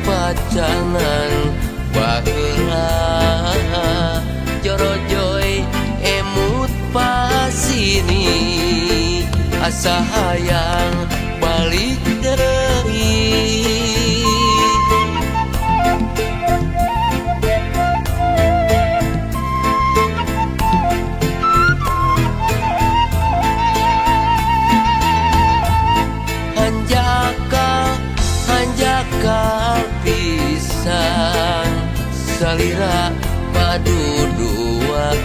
pacangan baheula jorojoy emut pasini asa hayang balik deui. Hanjaka pisan salira paduduan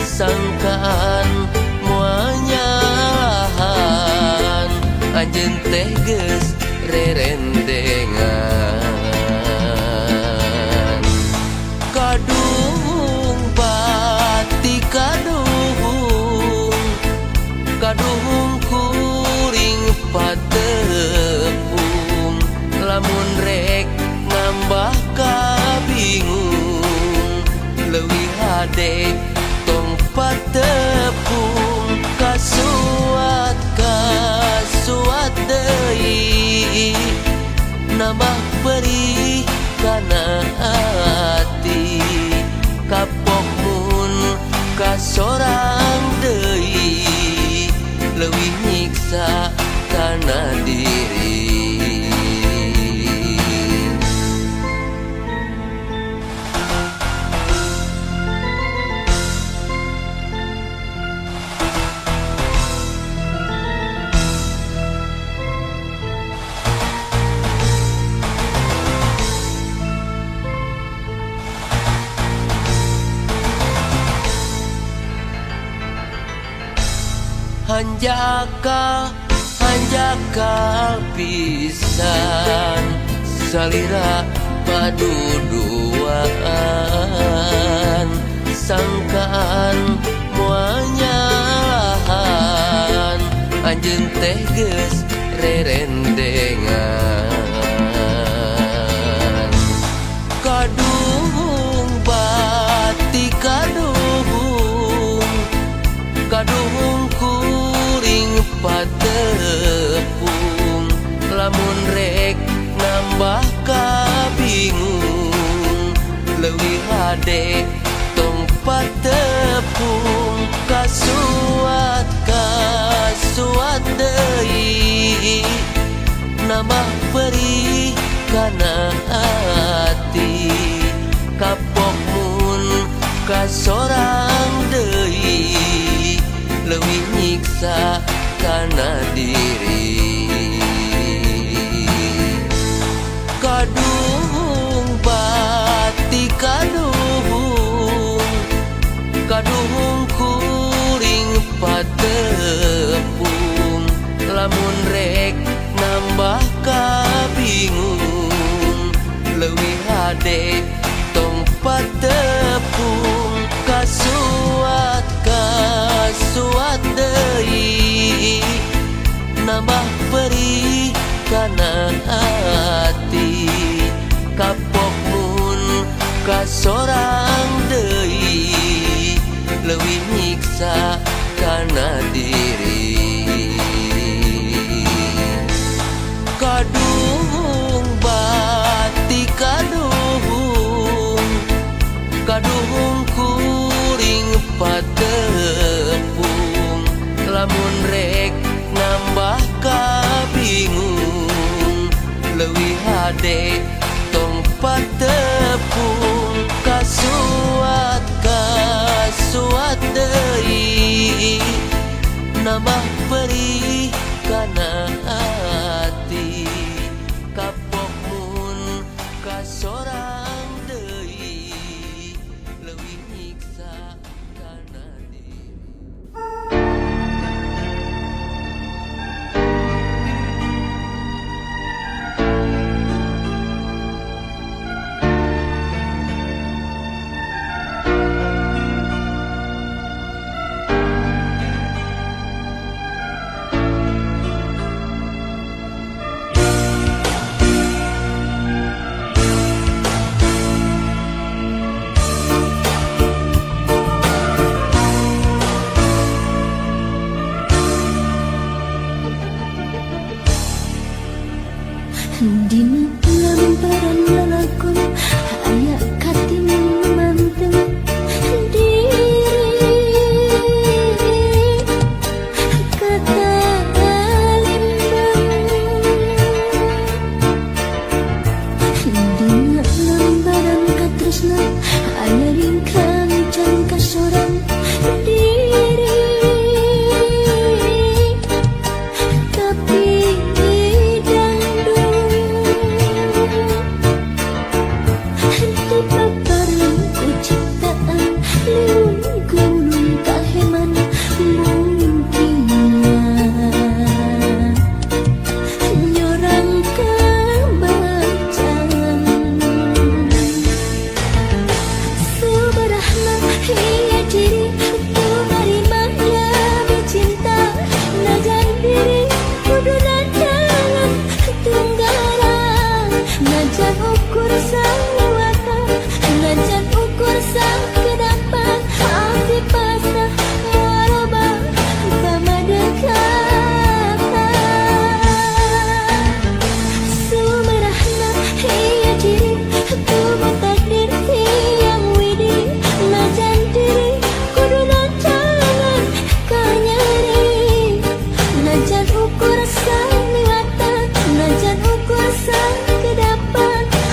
sangkaan muanyalahan anjeun teh geus rerendengan kadung bati kadung kuring patepung lamun rek ngambah kabingung leuwih hade tong patepung kasuat deui nambah perih kana ati kapok mun kasorang deui leuwih nyiksa kana diri. Hanjaka pisan salira paduduan sangkaan muanyalahan anjeun teh geus rerendengan kadung bati kadung kuring patepung lamun rek nambah kabingung leuwih hade tong patepung kasuat deui nambah perih kana ati kapok mun kasorang deui leuwih nyiksa kana diri. Kadung bati kadung kuring patepung lamun rek nambah kabingung leuwih hade tong patepung kasuat deui nambah perih kana ati kapok mun kasorang deui leuwih nyiksa kana diri. Kadung bati kadung kuring patepung lamun rek nambah kabingung leuwih hade tong patepung kasuat deui nambah perih kana ati kapok mun kasorang deui leuwih nyiksa kana diri. Dina lambaran lalakon ayak katim manteng diri kata limbang. Dina lambaran katresna aya ringkang can kasorang diri tapi ukur sang liwatan, najan ukur sang kedapan.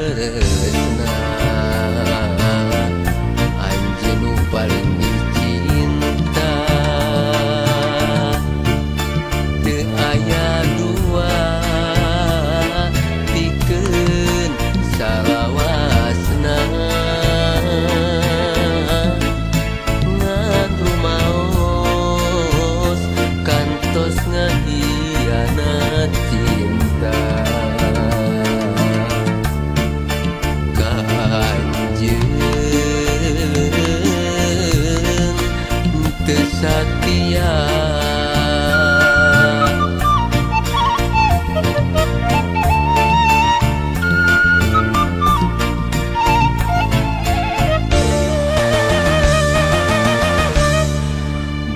tresna anjeun nu paling dicinta teu aya dua pikeun salawasna ngan rumaos kantos ngahianat cinta teu satia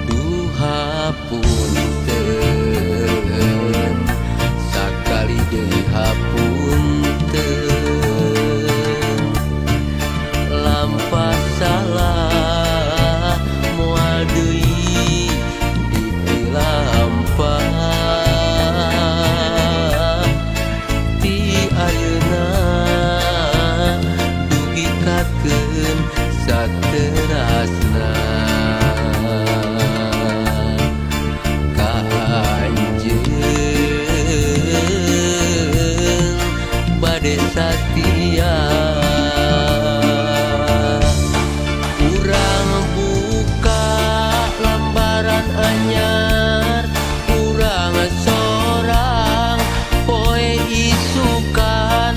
duha punten sakali deui hapunten lampah salah moal deui dipilampah ti ayeuna dugi kakeun saterasna ka anjeun bade satia anyar urang sorang poe isukan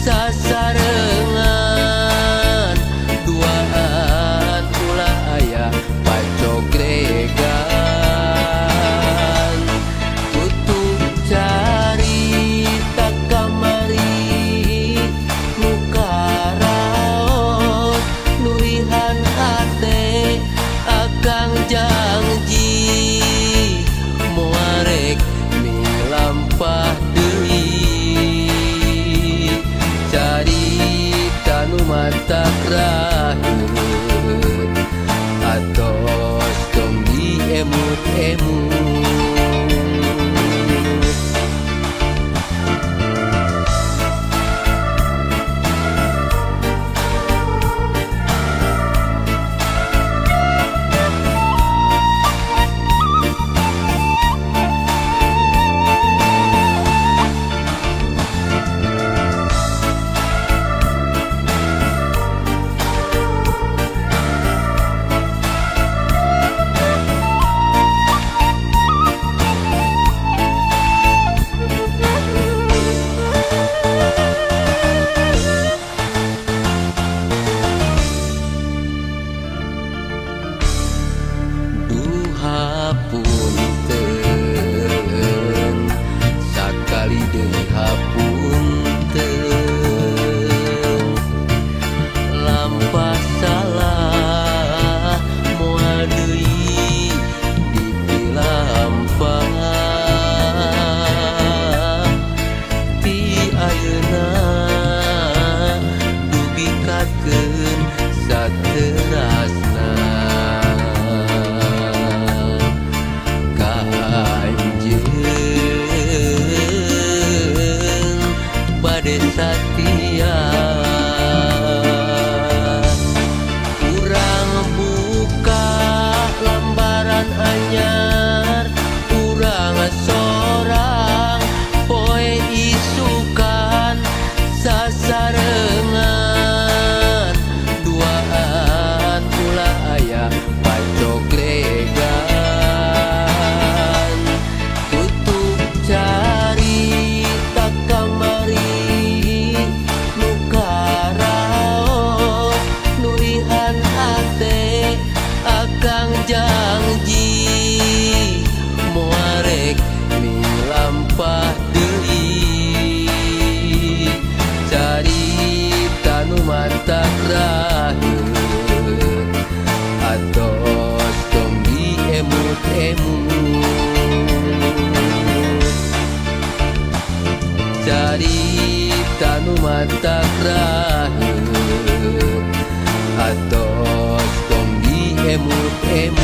sasarengan duaan ulah aya pacogregan tutup carita kamari nu karaos nurihan hate akang janji moarek milampah deui carita nu matak raheun atos tong diemut-emut hapunten sakali deui hapunten lampah salah moal deui dipilampah ti ayeuna dugi kakeun saterasna bade satia urang buka lembaran anyar urang sorang poe isukan sasarengan duaan ulah aya pacoglegan tutup carita kamari nu karaos nurihan hate akang janji moarek milampah deui carita nu matak raheun atos tong diemut-emut carita nu matak raheun atos tong diemut-emut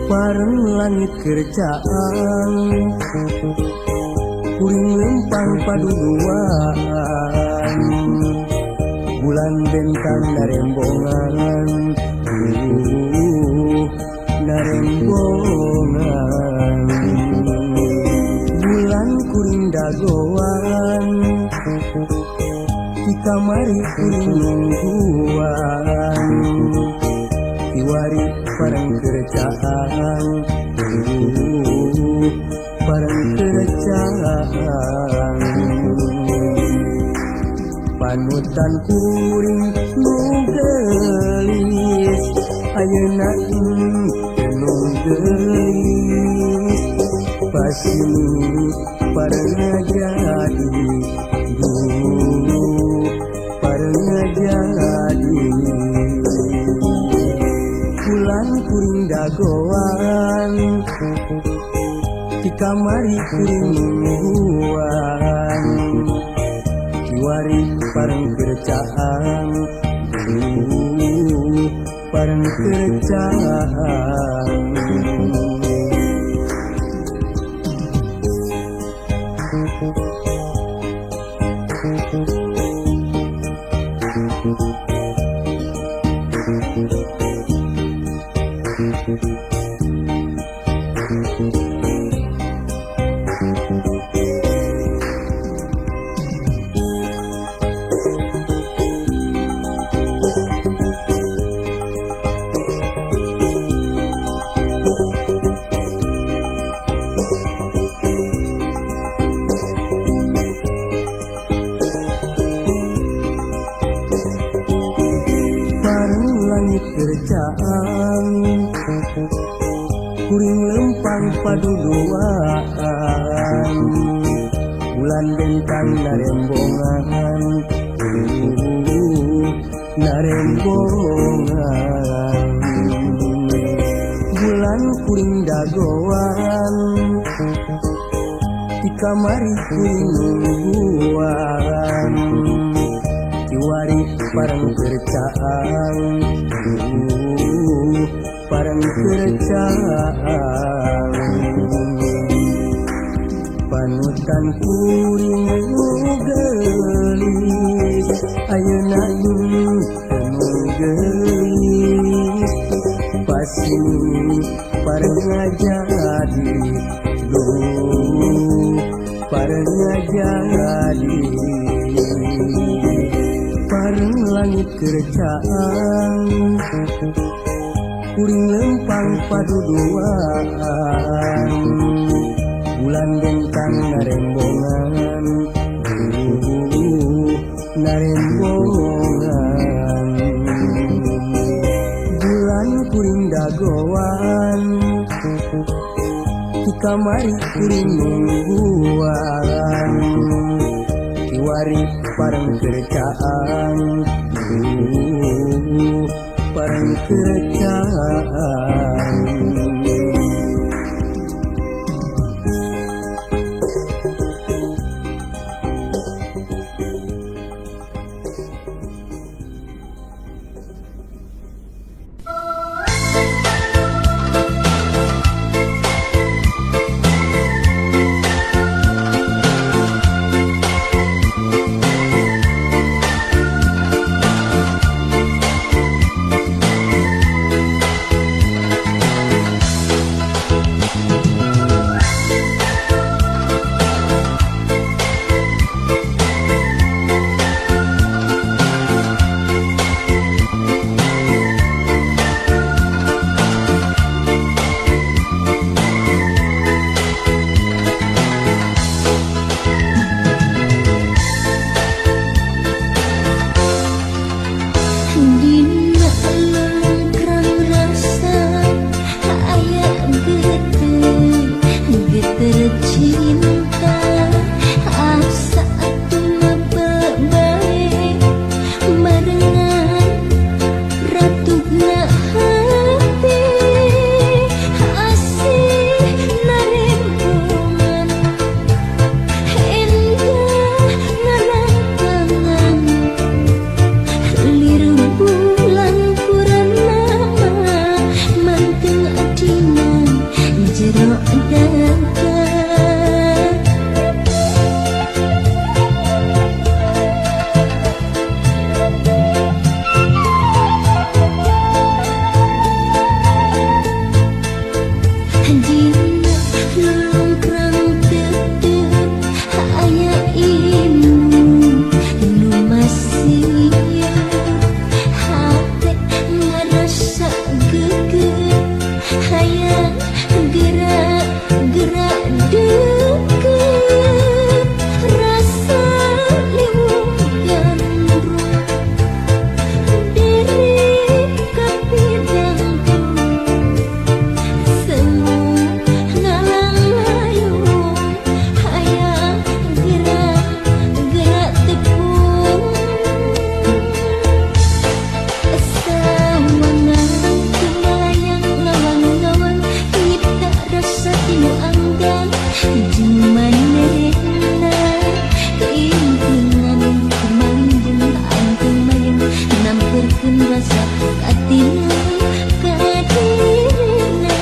Pareng langit kerjaan kuring lempang paduduan bulan bentang narembongan narembongan bulan kuring dagoan di kamari kuring nungguan kiwari pareng kerjaan pareng kerjaan panutan kuring nu gelis ayeuna nu gelis pasti pareng jadi dulu pareng jadi bulan kuring dagoan di kamari kuring nungguan kiwari pareng kerjaan pareng kerjaan kerjaan kuring lempang paduduan bulan bentang narembongan narembongan bulan kuring dagoan di kamari kuring nungguan kiwari pareng kerjaan pareng kerjaan panutan kuring nu gelis ayeuna nu gelis pasti pareng jadi dulu pareng jadi pareng langit kerjaan kuring lempang paduduan bulan bentang narembongan narembongan bulan kuring dagoan di kamari kuring nungguan kiwari pareng kerjaan pareng kerjaan Dina lulung krang tetep aya ilmu nu masih hate ngarasa geger hayang gerak-gerak deket rasa liwung gandrung diri kapidang semu ngalang layung hayang gerak-gerak tepung sawangan kelayang ngawang-ngawang nyipta rasa tinu anggan jeung manehna keimpungan kumanjung anteng mayang namperkeun rasa katina kadirina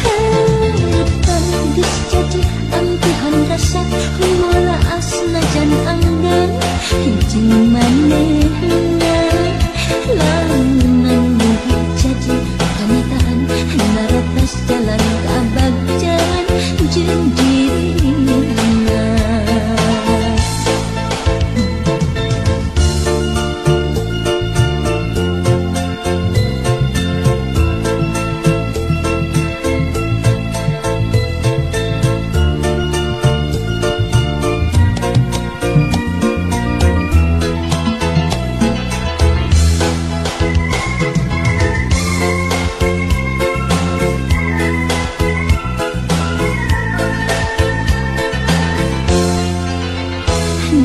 harapan geus jadi angkuhan rasa mola asna jan anggan jeung manehna lamunan mugi jadi kenyataan naratas jalan kabagjan jeung dirina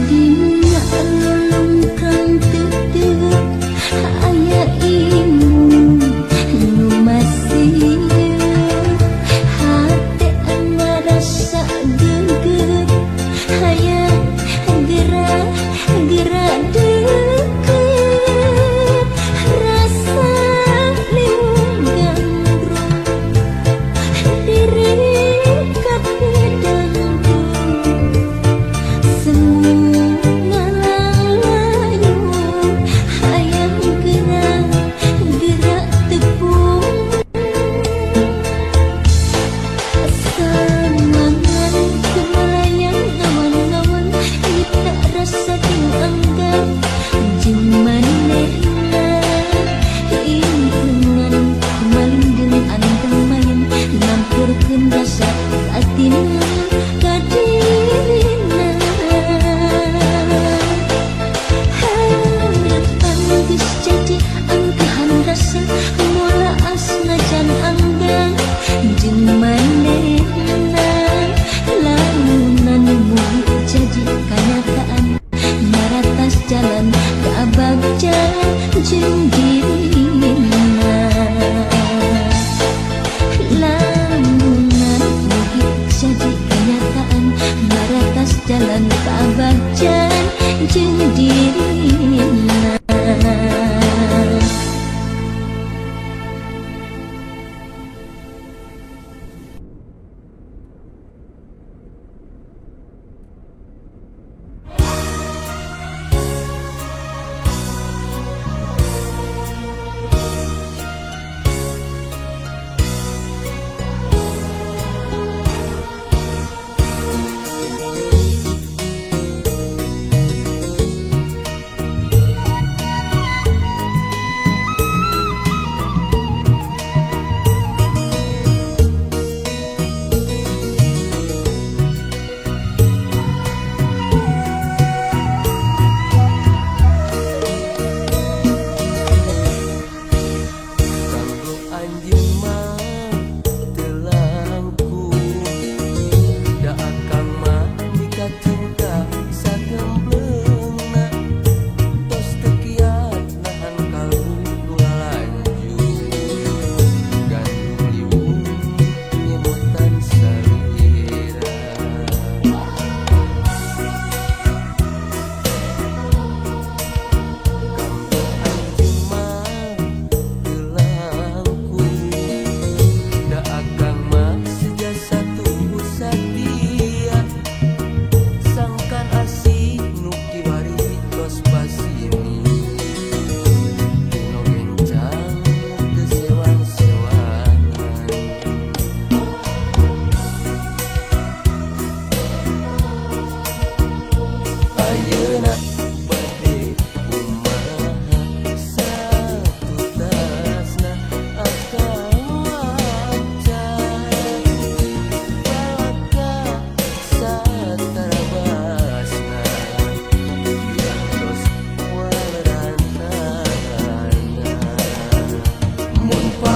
Dina lulung kang tetep aya ilmu nu masih hate ngarasa geger hayang gerak-gerak deket rasa liwung gandrung diri kapidang semu ngalang layung hayang gerak-gerak tepung sawangan kelayang ngawang-ngawang nyipta rasa tinu anggan jeung manehna impungan kumalindung anteng mayang namperkeun rasa katina kadirina harapan geus jadi angkuhan rasa mola asna jan anggan jeung manehna lamunan mugi jadi kenyataan naratas jalan kabagjan jeung dirina lamunan mugi jadi kenyataan naratas jalan kabagjan jeung dirina.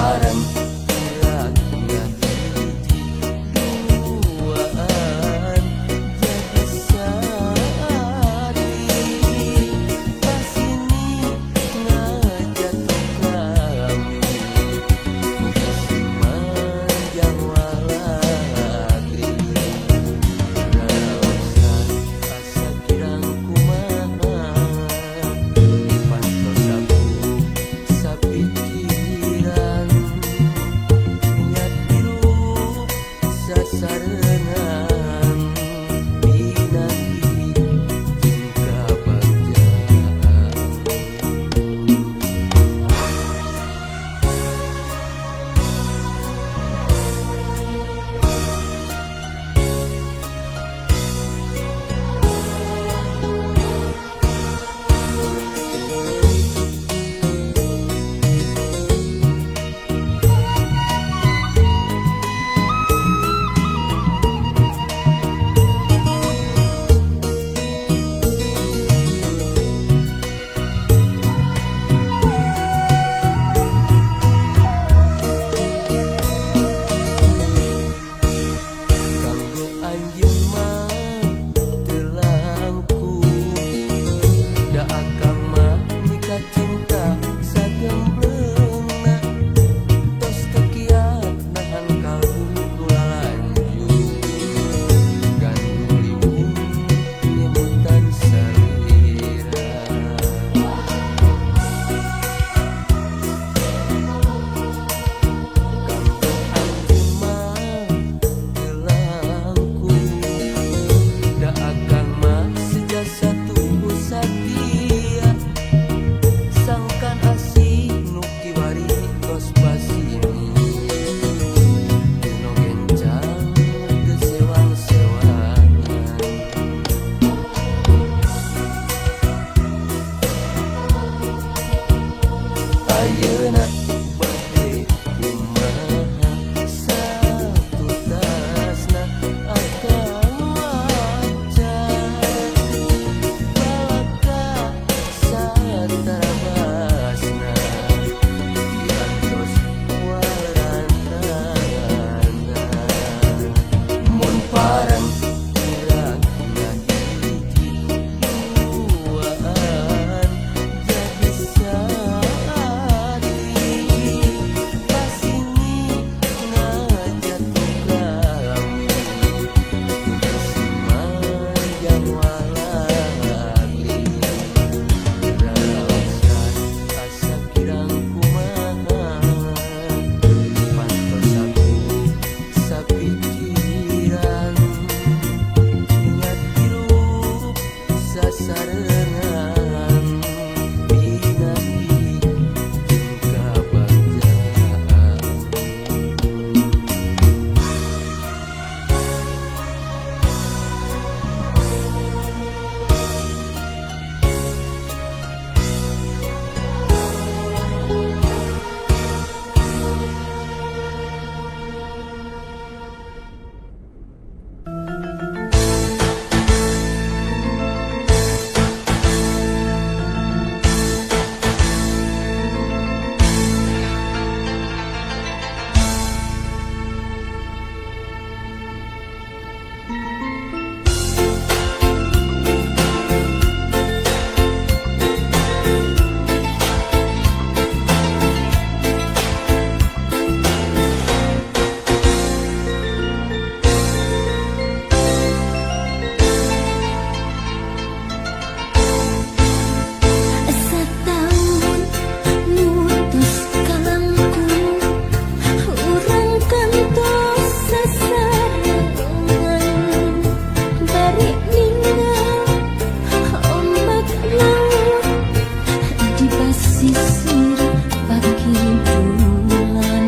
parang hilangnya duaan jadi sari pas ini ngajak kami semanjang waladri raosan asa kirang kumaha dipantos aku sapikiran niat biru sasarengan pinanggi jeung kabagjaan kanggo anjeun mah teu langkung da akang mah nikah cinta sagemblengna tos teu kiat nahan kalbu nu lalanjut gandung liwung nyemutan salira kanggo anjeun mah teu langkung da akang mah sejasa tunggu satia sangkan asih nu kiwari tos basini teu gencang teu sewang-sewangan ayeuna bade kumaha satu tasna akang wacan balaka satarabasna diantos waranana mun parang hilangnya hiji duaan jadi sari pas ini ngajak kami semanjang waladri raosan asa kirang kumaha dipantos aku sapikiran niat biru sasarengan pinanggi jeung kabagjaan Setahun mutus kalangkung urang kantos sasarengan bari ninggal ombak laut di basisir pagi bulan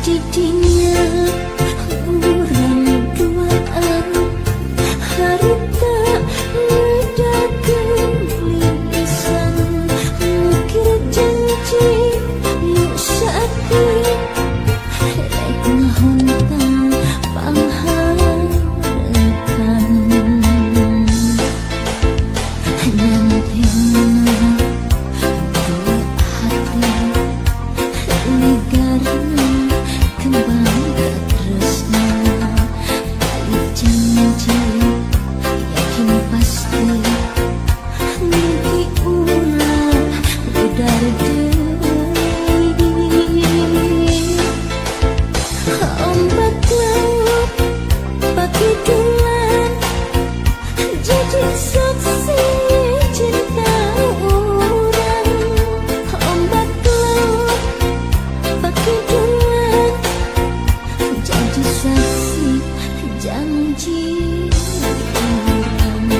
didinya urang duaan harita ngedakeun lisan mikir janji nu saeutik rek ngahontang pangharepan jadi saksi cinta orang ombak laut pakai duet jadi saksi janji orang.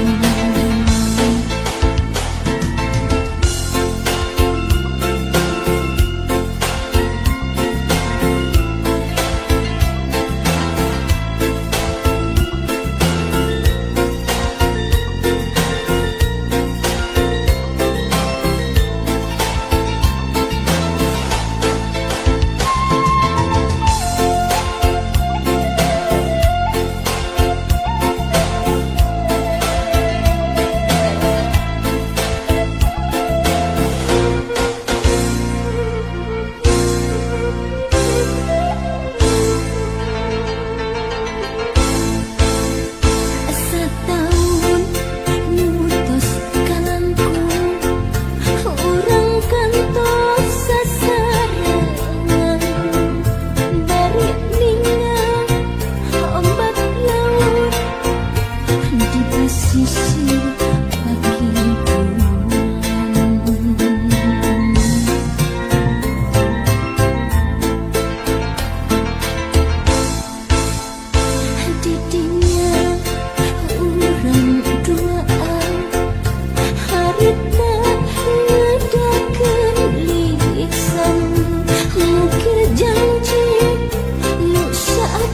Sisi pagi bulan didinya orang duaan harita ledakan lisan mukir janji lu saat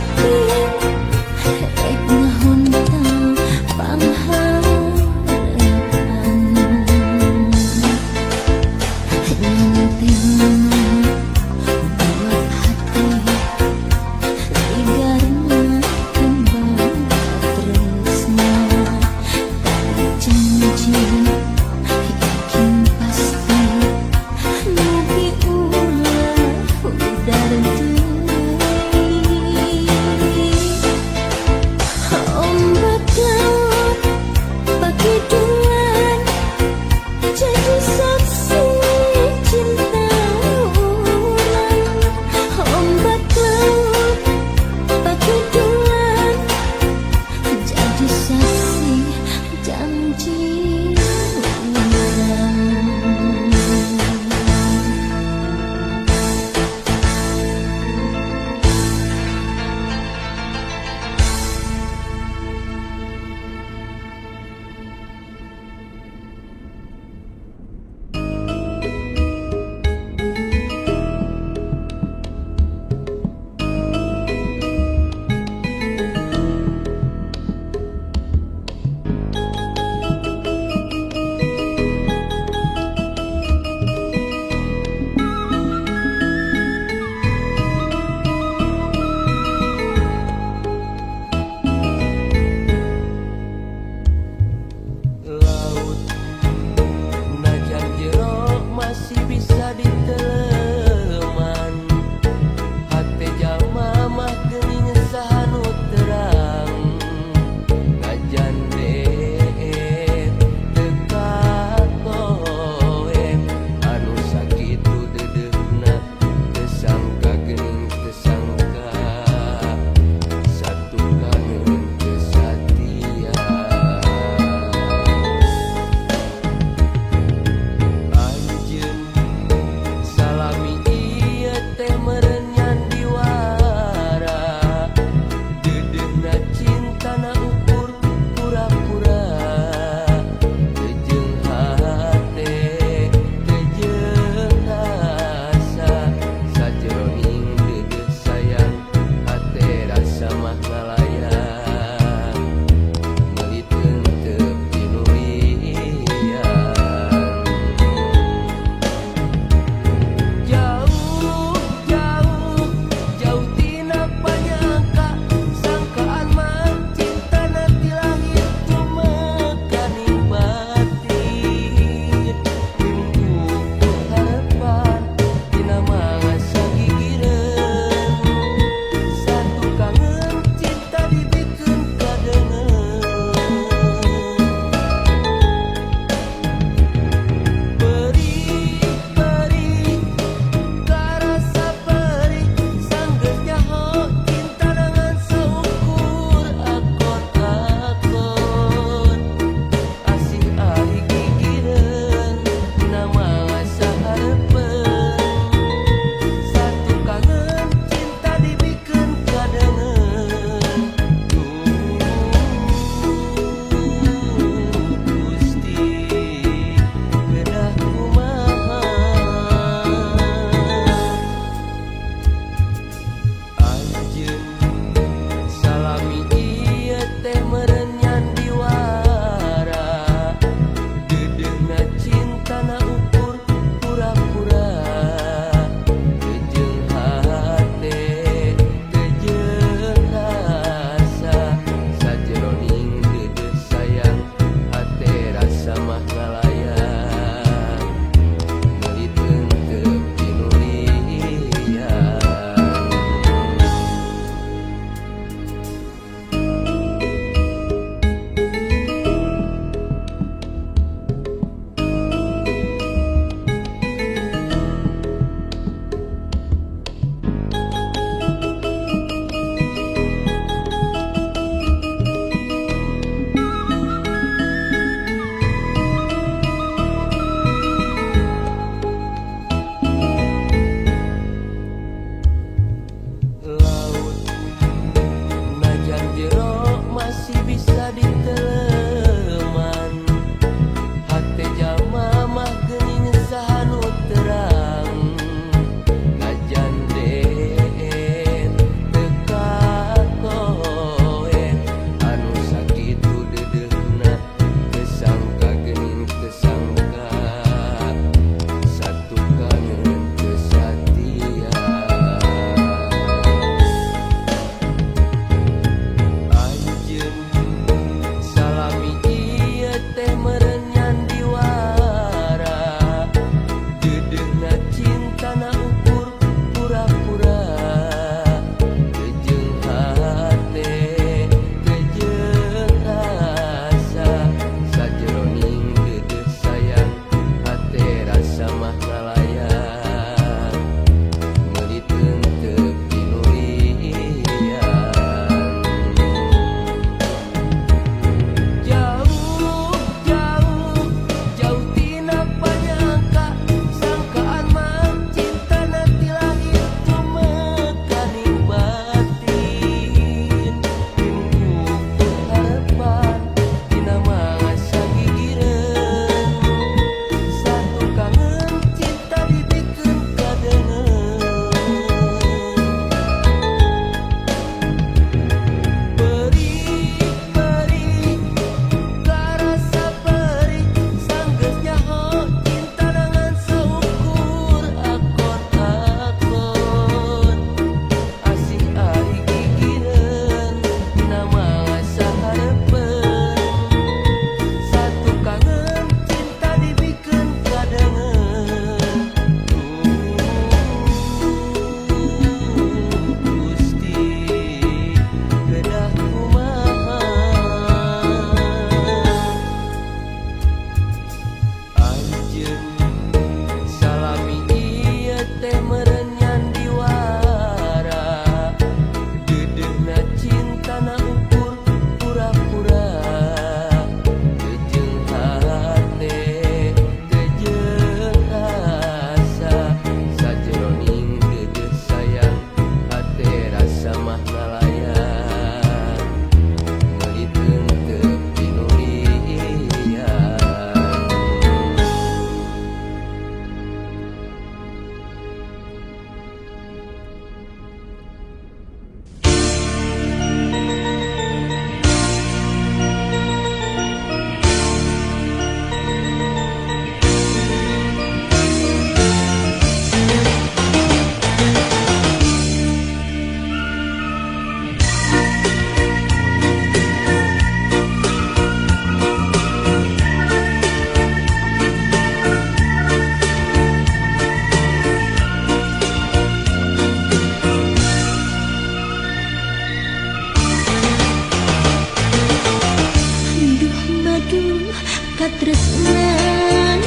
katresnan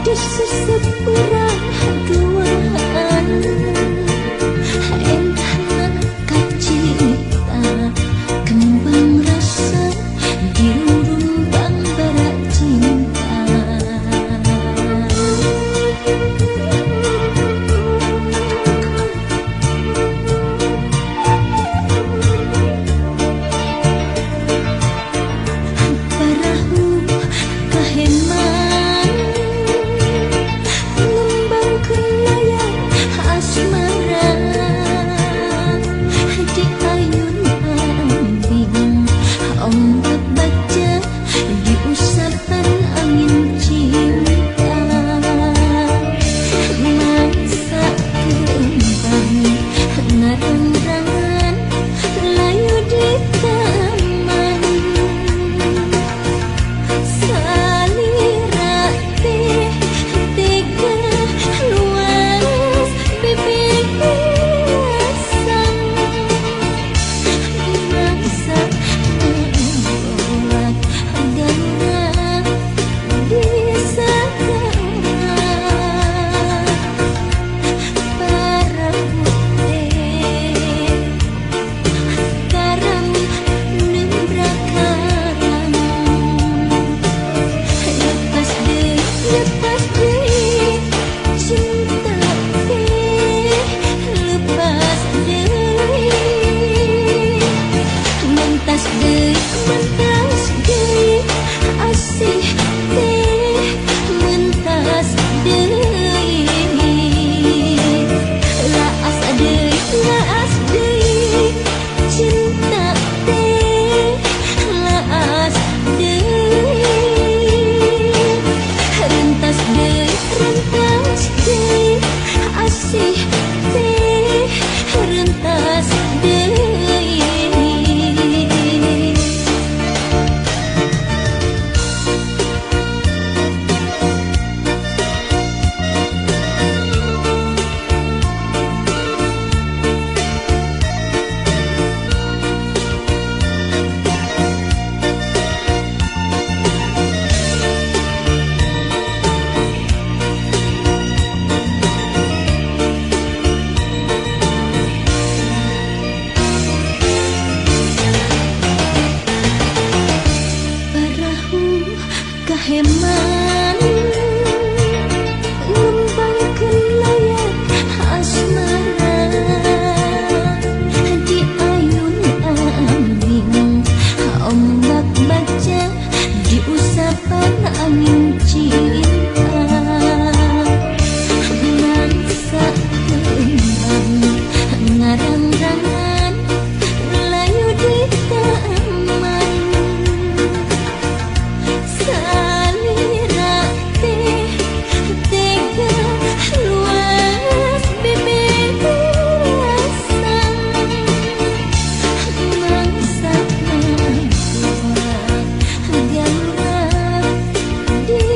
di sesepurang duaan entahna kacita kembang rasa di rumbang barak cinta. Parahu kaheman ngembang kelayang asmara di ayun ambing ombak baca di usapan angin cinta. Mangsa kembang ngarang-rangan layu di taman salirate tiga luas bibir asam mangsa membuat ganggang di segala para putih karam nembrakaran lepas deh cinta teh lepas deh mentas deh asih teh mentas deh laas deh cinta teh laas deh rentas deh asih teh rentas deh. Parahu kaheman ngembang kelayang asmara di ayun ambing ombak baca di usapan angin cinta. Mangsa kembang ngarang-rangan layu di taman salirate tiga luas bibir asam mangsa membuat ganggang di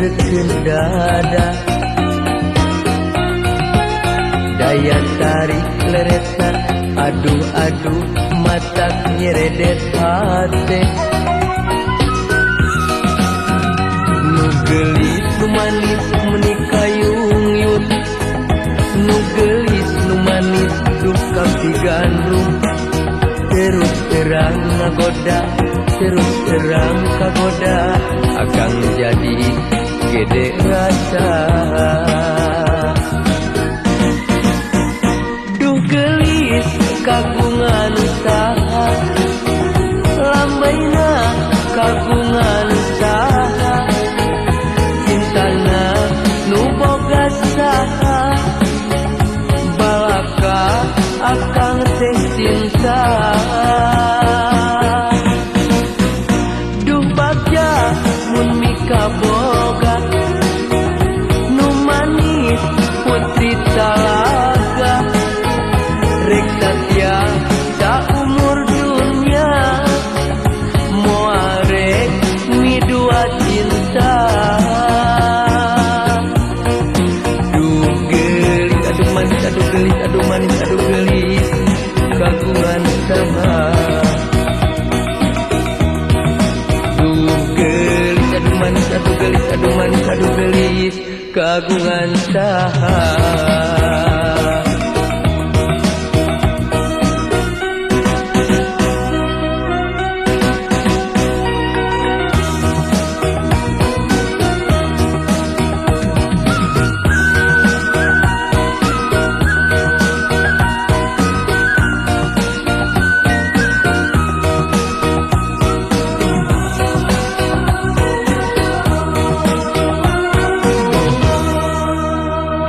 terkendada daya tarik leretna aduh mata nyeredet hate nu geulis nu manis menikayung-yung nu geulis nu manis duh kapti gandrung terus terang ngagoda terus terang kagoda akang jadi gede rasa duh gelis kagungan saha lambaina kagungan saha cintana nu boga saha balaka akang teh cinta duh bagja mun mika boga nu manis putri talaga rek satya saumur dunia moal rek midua cinta duh gelis aduh manis aduh gelis aduh manis aduh gelis kagungan saha duh gelis aduh manis aduh gelis aduh manis aduh gelis kagungan saha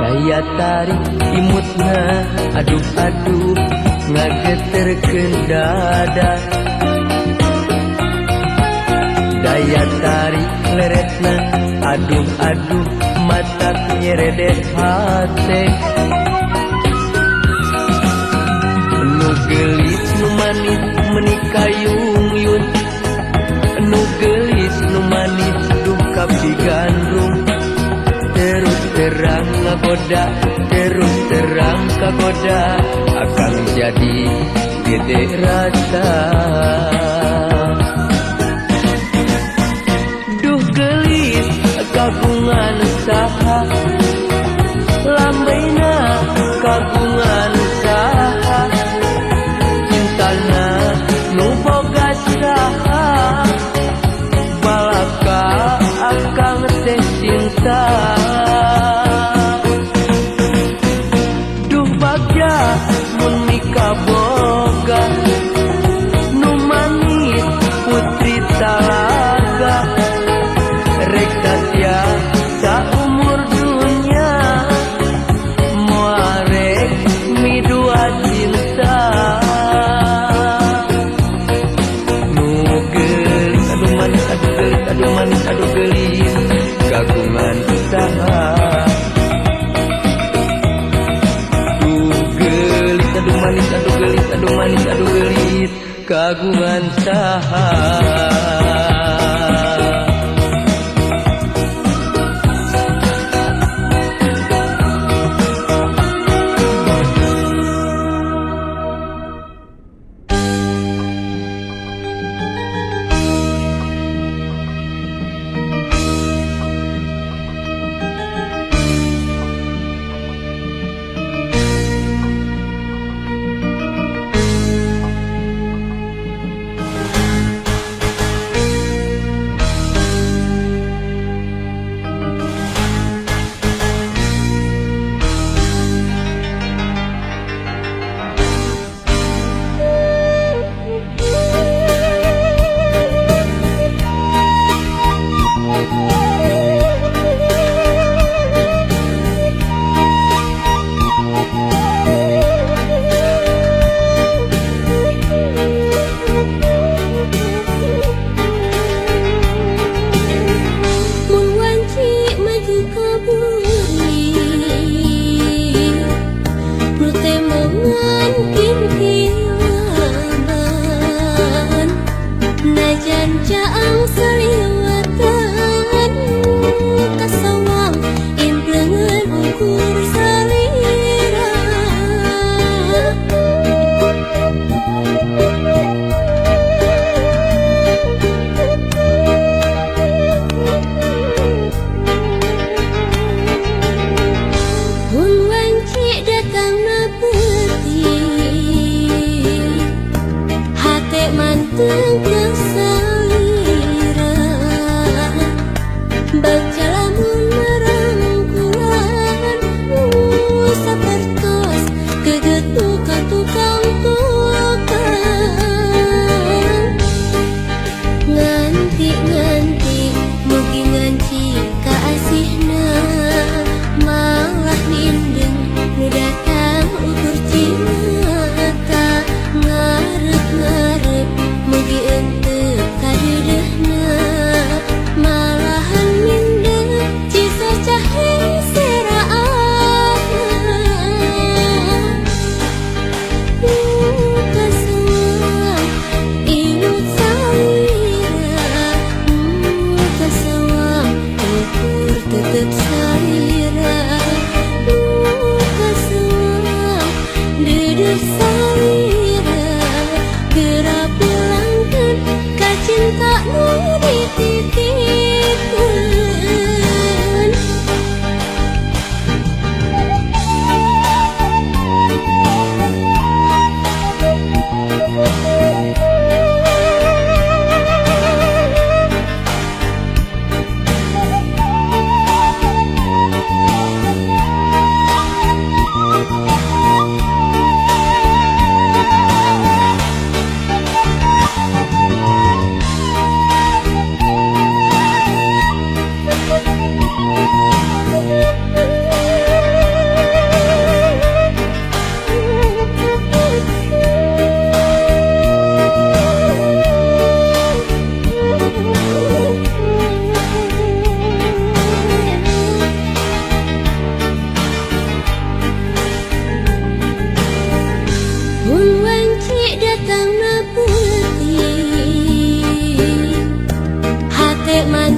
daya tarik imutna aduh ngageterkeun dada daya tarik leretna aduh mata nyeredet hate nu geulis nu manis menikayung-yung nu geulis nu manis duh kapti gandrung terus terang ngagoda terus terang kagoda akan jadi gede rasa duh gelis kagungan saha lambaina kagungan saha cintana nu boga saha balaka akang teh cinta duh bagja mun mika boga nu manis putri talaga rek satya saumur dunia moal rek midua cinta nu geulis aduh manis aduh gelis aduh manis aduh gelis kagungan saha duh gelis aduh manis aduh gelis aduh manis aduh gelis kagungan saha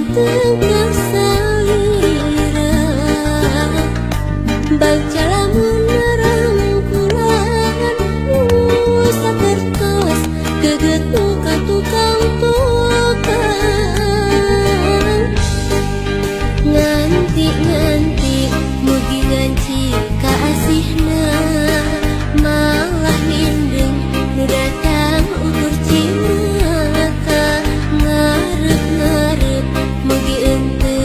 tengah salira baca lamun rangkulan sakertos geget muka tukang nganti mugi nganci kaasihna malah mindeng nu datang ukur cinta ngarep mugi ente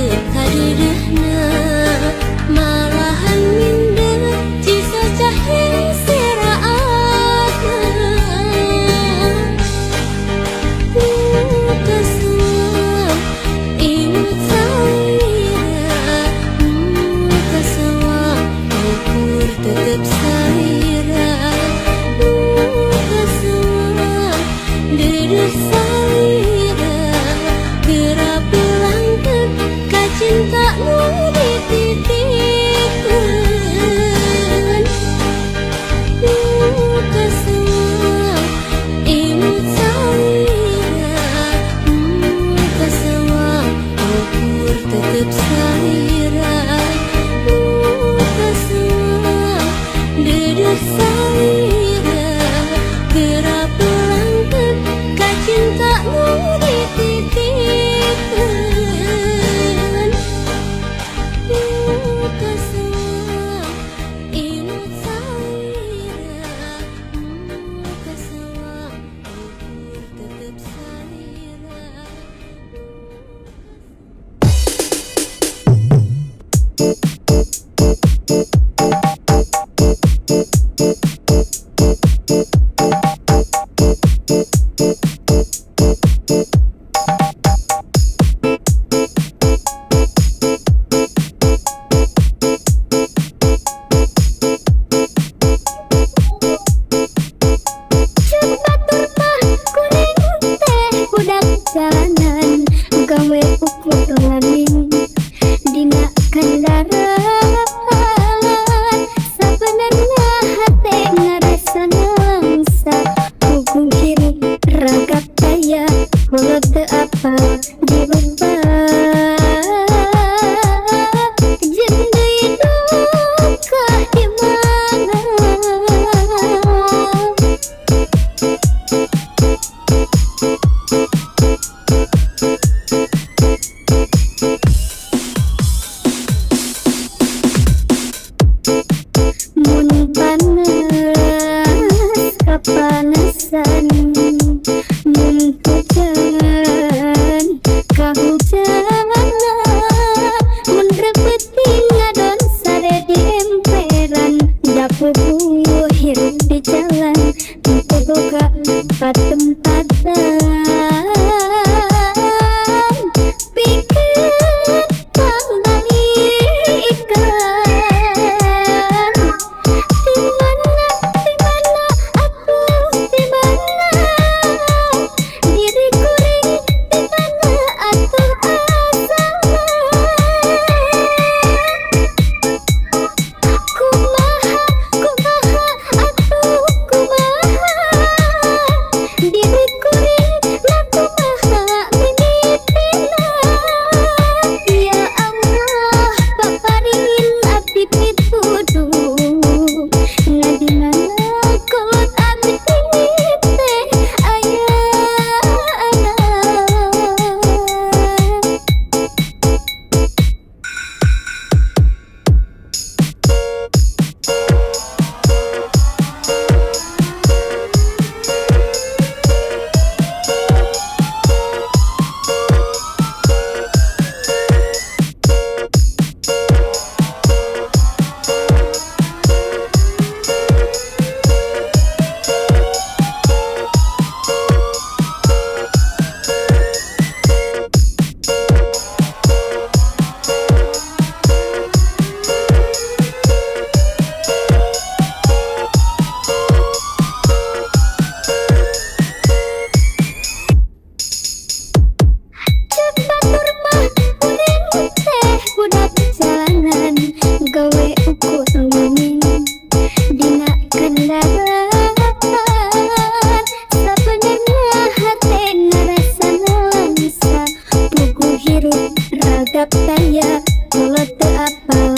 agap saya mulut teu apal